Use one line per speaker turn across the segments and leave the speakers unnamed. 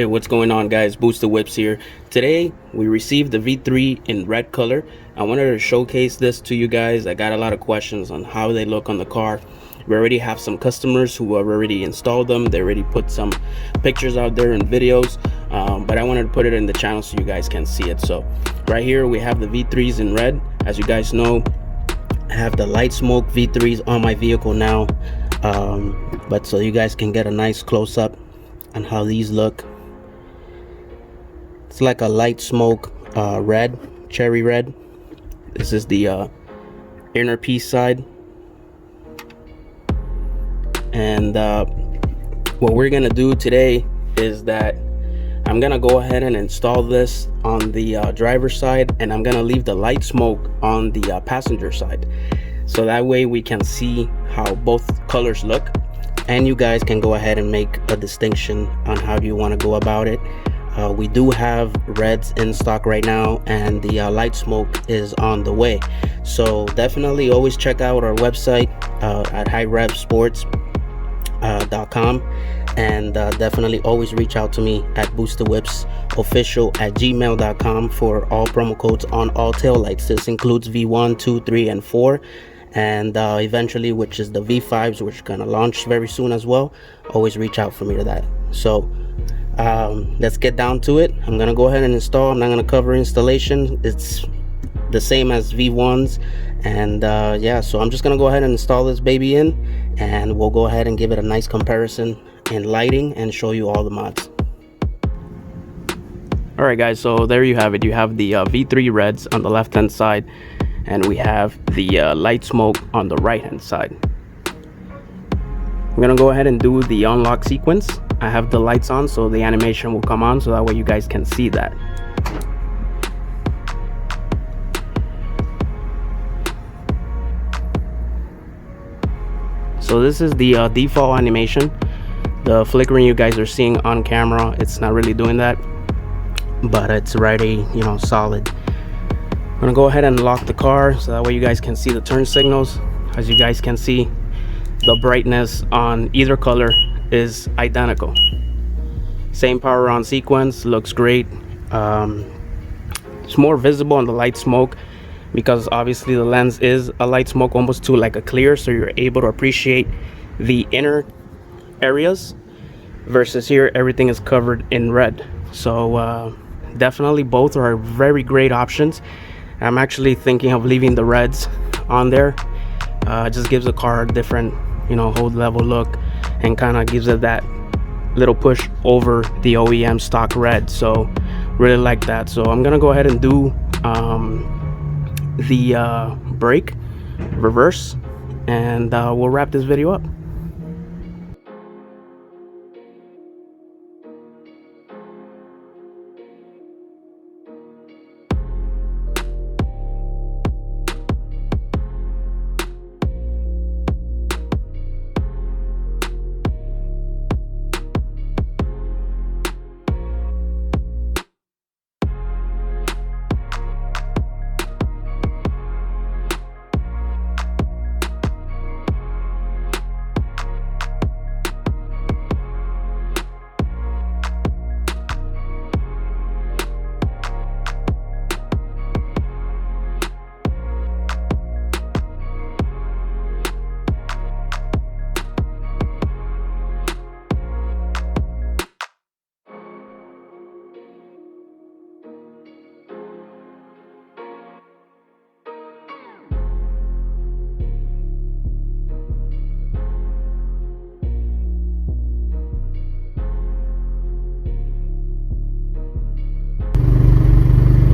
Hey, what's going on, guys? Booster Whips here. Today we received the V3 in red color. I wanted to showcase this to you guys. I got a lot of questions on how they look on the car. We already have some customers who have already installed them. They already put some pictures out there and videos, but I wanted to put it in the channel so you guys can see it. So right here we have the V3s in red. As you guys know, I have the light smoke V3s on my vehicle now, but so you guys can get a nice close-up on how these look. It's like a light smoke red, cherry red. This is the inner piece side. And what we're gonna do today is that I'm gonna go ahead and install this on the driver's side, and I'm gonna leave the light smoke on the passenger side, so that way we can see how both colors look, and you guys can go ahead and make a distinction on how do you want to go about it. We do have reds in stock right now, and the light smoke is on the way, so definitely always check out our website at hirevsports.com, and definitely always reach out to me at boosterwhipsofficial@gmail.com for all promo codes on all tail lights. This includes V1, 2, 3, and 4, and eventually, which is the V5s, which are gonna launch very soon as well. Always reach out for me to that. So let's get down to it. I'm gonna go ahead and install. I'm not gonna cover installation. It's the same as V1s, and yeah, so I'm just gonna go ahead and install this baby in, and we'll go ahead and give it a nice comparison in lighting and show you all the mods. All right, guys, so there you have it. You have the V3 reds on the left hand side, and we have the light smoke on the right hand side. I'm gonna go ahead and do the unlock sequence. I have the lights on, so the animation will come on, so that way you guys can see that. So this is the default animation. The flickering you guys are seeing on camera, it's not really doing that, but it's already, you know, solid. I'm gonna go ahead and lock the car, so that way you guys can see the turn signals. As you guys can see, the brightness on either color is identical. Same power on sequence, looks great. It's more visible on the light smoke because obviously the lens is a light smoke, almost to like a clear, so you're able to appreciate the inner areas, versus here everything is covered in red. So definitely both are very great options. I'm actually thinking of leaving the reds on there. It just gives the car a different, you know, whole level look, and kind of gives it that little push over the OEM stock red. So really like that. So I'm gonna go ahead and do the brake reverse, and we'll wrap this video up.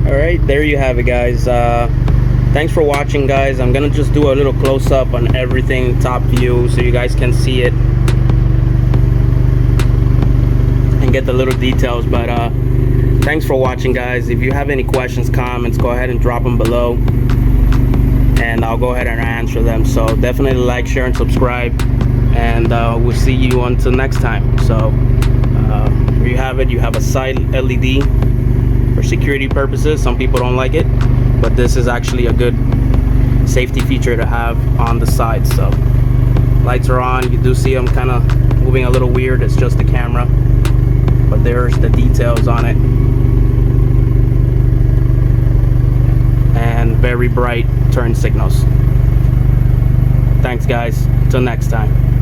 Alright, there you have it, guys. Thanks for watching, guys. I'm gonna just do a little close-up on everything, top view, so you guys can see it and get the little details. But thanks for watching, guys. If you have any questions, comments, go ahead and drop them below, and I'll go ahead and answer them. So definitely like, share, and subscribe, and we'll see you until next time. So here you have it. You have a side LED for security purposes. Some people don't like it, but this is actually a good safety feature to have on the side. So lights are on. You do see them kind of moving a little weird. It's just the camera, but there's the details on it, and very bright turn signals. Thanks guys, till next time.